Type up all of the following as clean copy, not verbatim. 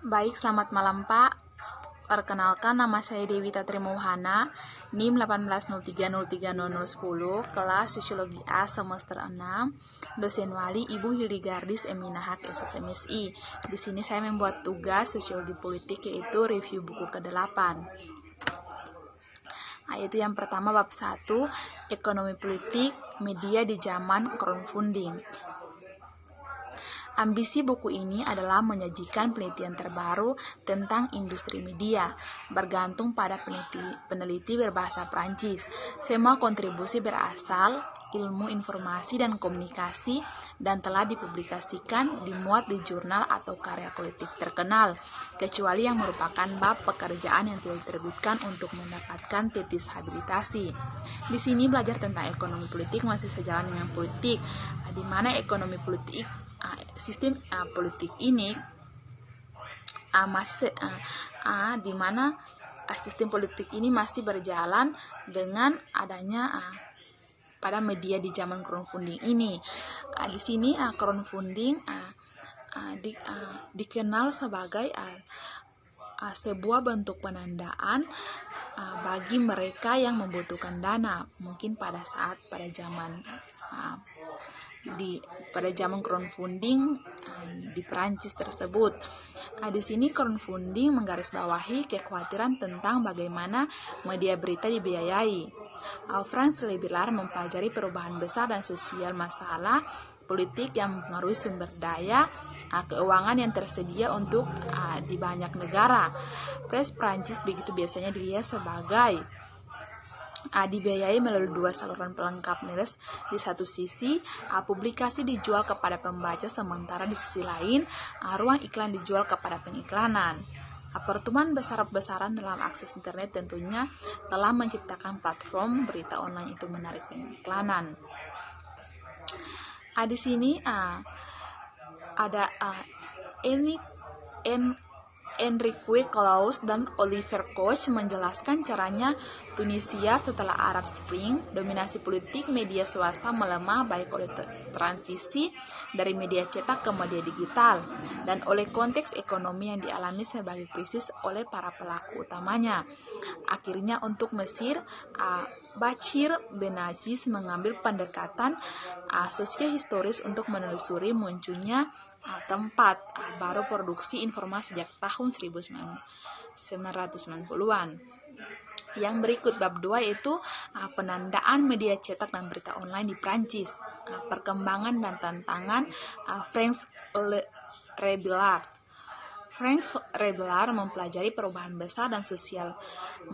Baik, selamat malam Pak. Perkenalkan, nama saya Dewi Tatrimauhana, NIM 1803030010, kelas Sosiologi A semester 6, dosen wali Ibu Hildigardis Eminahak SSMSI. Di sini saya membuat tugas Sosiologi Politik, yaitu review buku ke-8. Yaitu yang pertama bab 1, Ekonomi Politik Media di Zaman Crowdfunding. Ambisi buku ini adalah menyajikan penelitian terbaru tentang industri media, bergantung pada peneliti berbahasa Prancis. Semua kontribusi berasal ilmu informasi dan komunikasi dan telah dipublikasikan, dimuat di jurnal atau karya kolektif terkenal, kecuali yang merupakan bab pekerjaan yang telah diterbitkan untuk mendapatkan tesis habilitasi. Di sini belajar tentang ekonomi politik masih sejalan dengan politik, di mana ekonomi politik sistem politik ini di mana sistem politik ini masih berjalan dengan adanya pada media di zaman crowdfunding ini. Di sini crowdfunding dikenal sebagai sebuah bentuk penandaan bagi mereka yang membutuhkan dana, mungkin pada zaman crowdfunding di Perancis tersebut. Di sini crowdfunding menggarisbawahi kekhawatiran tentang bagaimana media berita dibiayai. Franz Lebillard mempelajari perubahan besar dan sosial masalah politik yang mempengaruhi sumber daya keuangan yang tersedia untuk di banyak negara. Pres Prancis begitu biasanya dilihat sebagai dibiayai melalui dua saluran pelengkap nilai. Di satu sisi, publikasi dijual kepada pembaca, sementara di sisi lain, ruang iklan dijual kepada pengiklanan. Pertumbuhan besar-besaran dalam akses internet tentunya telah menciptakan platform berita online itu menarik pengiklanan. Di sini ada Enrique Claus dan Oliver Koch menjelaskan caranya Tunisia setelah Arab Spring. Dominasi politik media swasta melemah baik oleh transisi dari media cetak ke media digital dan oleh konteks ekonomi yang dialami sebagai krisis oleh para pelaku utamanya. Akhirnya untuk Mesir, Bachir Benaziz mengambil pendekatan sosio-historis untuk menelusuri munculnya tempat baru produksi informasi sejak tahun 1990-an. Yang berikut bab 2 yaitu penandaan media cetak dan berita online di Prancis, perkembangan dan tantangan Franz Lebillard. Franz Lebillard mempelajari perubahan besar dan sosial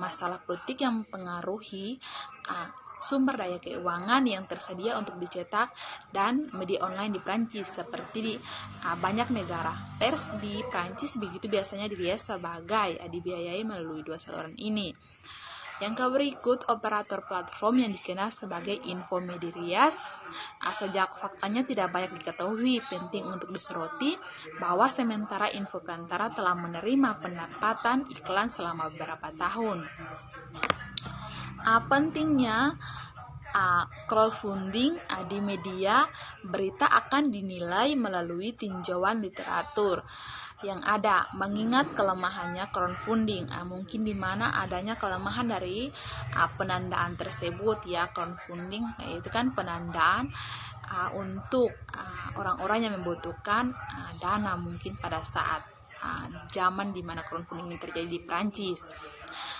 masalah politik yang mempengaruhi sumber daya keuangan yang tersedia untuk dicetak dan media online di Prancis. Seperti di banyak negara, pers di Prancis begitu biasanya dilihat sebagai dibiayai melalui dua saluran ini. Yang berikut operator platform yang dikenal sebagai infomediarias. Sejak faktanya tidak banyak diketahui, penting untuk disoroti bahwa sementara info perantara telah menerima pendapatan iklan selama beberapa tahun. Pentingnya crowdfunding di media berita akan dinilai melalui tinjauan literatur yang ada, mengingat kelemahannya crowdfunding, mungkin di mana adanya kelemahan dari penandaan tersebut crowdfunding yaitu kan penandaan untuk orang-orang yang membutuhkan dana mungkin pada saat zaman di mana crowdfunding ini terjadi di Prancis.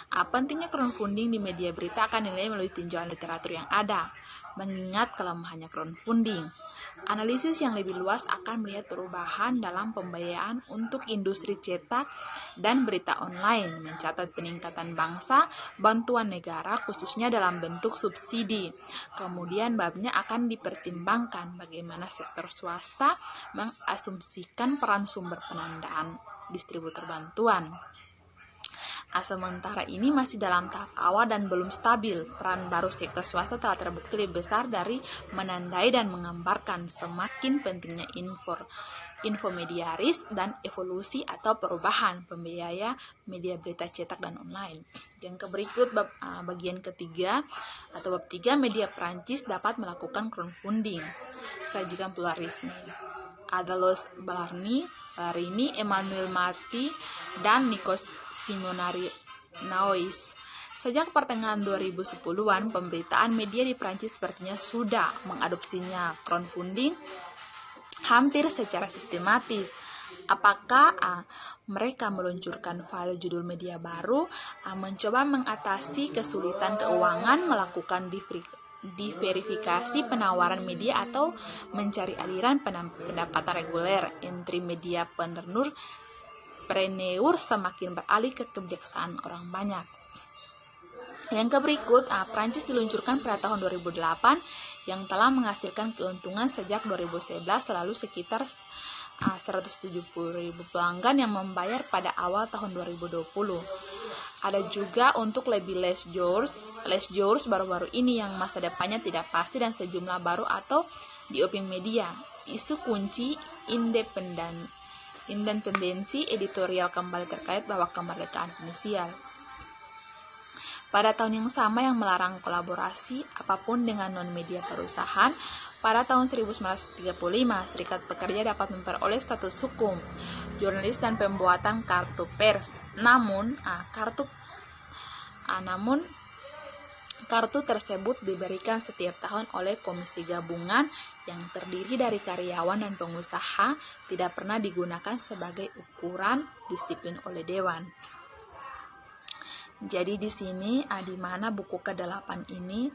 Pentingnya crowdfunding di media berita akan dinilai melalui tinjauan literatur yang ada, mengingat kelemahannya crowdfunding. Analisis yang lebih luas akan melihat perubahan dalam pembiayaan untuk industri cetak dan berita online, mencatat peningkatan bangsa, bantuan negara khususnya dalam bentuk subsidi. Kemudian babnya akan dipertimbangkan bagaimana sektor swasta mengasumsikan peran sumber penandaan distributor bantuan. Sementara ini masih dalam tahap awal dan belum stabil. Peran baru sektor swasta telah terbukti lebih besar dari menandai dan menggambarkan semakin pentingnya infomediaris dan evolusi atau perubahan pembiaya media berita cetak dan online. Yang berikut bagian ketiga atau bab 3, media Prancis dapat melakukan crowdfunding. Sajikan pluralisme. Adalos Balarni Rini, Emmanuel Mati, dan Nikos Simonariois. Sejak pertengahan 2010-an, pemberitaan media di Prancis sepertinya sudah mengadopsinya crowdfunding hampir secara sistematis. Apakah mereka meluncurkan file judul media baru, mencoba mengatasi kesulitan keuangan, melakukan diverifikasi penawaran media, atau mencari aliran pendapatan reguler? Entry media preneur semakin beralih ke kebijaksanaan orang banyak. Yang berikut, Prancis diluncurkan pada tahun 2008 yang telah menghasilkan keuntungan sejak 2011, selalu sekitar 170.000 pelanggan yang membayar pada awal tahun 2020. Ada juga untuk lebih Les Jours baru-baru ini yang masa depannya tidak pasti dan sejumlah baru atau di Open Media. Isu kunci independensi editorial kembali terkait bahwa kemerdekaan finansial. Pada tahun yang sama yang melarang kolaborasi apapun dengan non-media perusahaan, pada tahun 1935, serikat pekerja dapat memperoleh status hukum jurnalis dan pembuatan kartu pers. Namun, kartu tersebut diberikan setiap tahun oleh komisi gabungan yang terdiri dari karyawan dan pengusaha, tidak pernah digunakan sebagai ukuran disiplin oleh dewan. Jadi di sini di mana buku ke-8 ini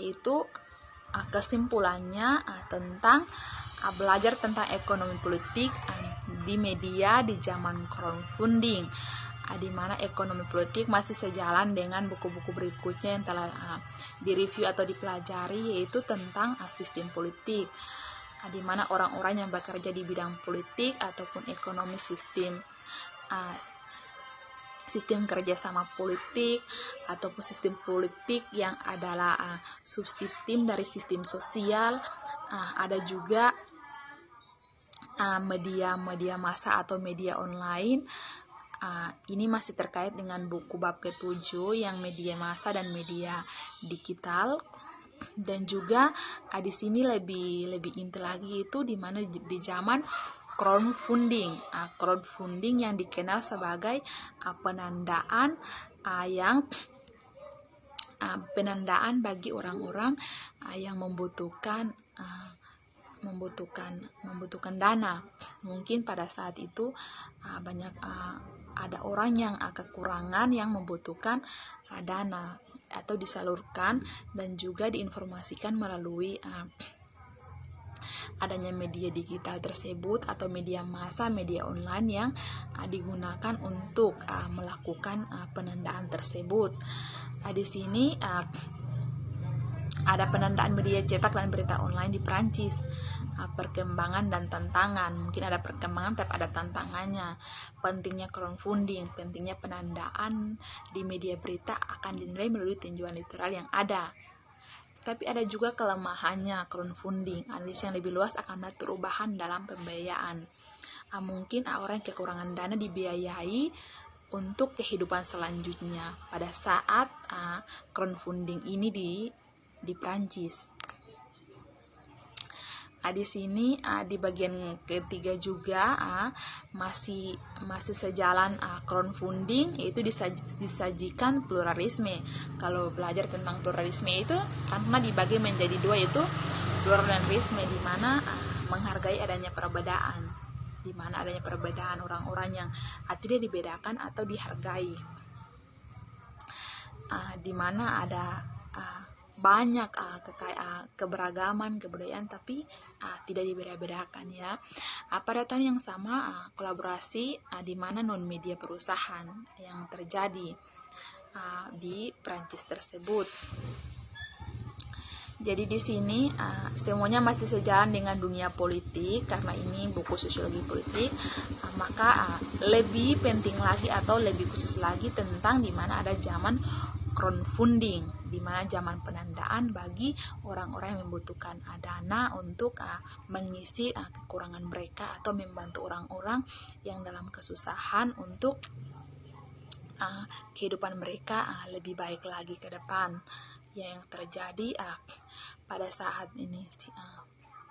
itu kesimpulannya tentang belajar tentang ekonomi politik di media di zaman crowdfunding, di mana ekonomi politik masih sejalan dengan buku-buku berikutnya yang telah direview atau dipelajari, yaitu tentang sistem politik, di mana orang-orang yang bekerja di bidang politik ataupun ekonomi sistem kerjasama politik ataupun sistem politik yang adalah subsistem dari sistem sosial. Ada juga media massa atau media online. Ini masih terkait dengan buku bab ke-7 yang media massa dan media digital. Dan juga di sini lebih inti lagi itu di mana di zaman crowdfunding yang dikenal sebagai penandaan bagi orang-orang yang membutuhkan dana. Mungkin pada saat itu ada orang yang kekurangan yang membutuhkan dana atau disalurkan dan juga diinformasikan melalui adanya media digital tersebut atau media massa, media online yang digunakan untuk melakukan penandaan tersebut. Di sini ada penandaan media cetak dan berita online di Prancis. Perkembangan dan tantangan. Mungkin ada perkembangan tapi ada tantangannya. Pentingnya crowdfunding, pentingnya penandaan di media berita akan dinilai melalui tinjauan literal yang ada. Tapi ada juga kelemahannya crowdfunding. Analisis yang lebih luas akan melihat perubahan dalam pembiayaan. Mungkin orang yang kekurangan dana dibiayai untuk kehidupan selanjutnya pada saat crowdfunding ini di Prancis. Di sini di bagian ketiga juga masih sejalan crowdfunding, yaitu disajikan pluralisme. Kalau belajar tentang pluralisme itu karena dibagi menjadi dua, yaitu pluralisme di mana menghargai adanya perbedaan, di mana adanya perbedaan orang-orang yang tidak dibedakan atau dihargai, di mana ada banyak keberagaman kebudayaan tapi tidak dibeda-bedakan ya. Pada tahun yang sama kolaborasi di mana non media perusahaan yang terjadi di Prancis tersebut. Jadi di sini semuanya masih sejalan dengan dunia politik karena ini buku sosiologi politik, maka lebih penting lagi atau lebih khusus lagi tentang di mana ada zaman crowdfunding, di mana zaman penandaan bagi orang-orang yang membutuhkan dana untuk mengisi kekurangan mereka atau membantu orang-orang yang dalam kesusahan untuk kehidupan mereka lebih baik lagi ke depan. Yang terjadi pada saat ini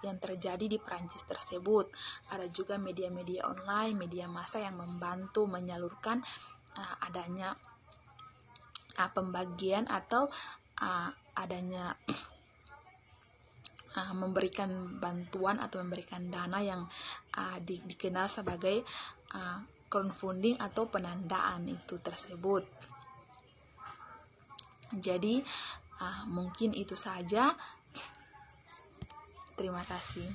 yang terjadi di Prancis tersebut. Ada juga media-media online, media massa yang membantu menyalurkan adanya pembagian atau adanya memberikan bantuan atau memberikan dana yang dikenal sebagai crowdfunding atau penandaan itu tersebut. Jadi mungkin itu saja. Terima kasih.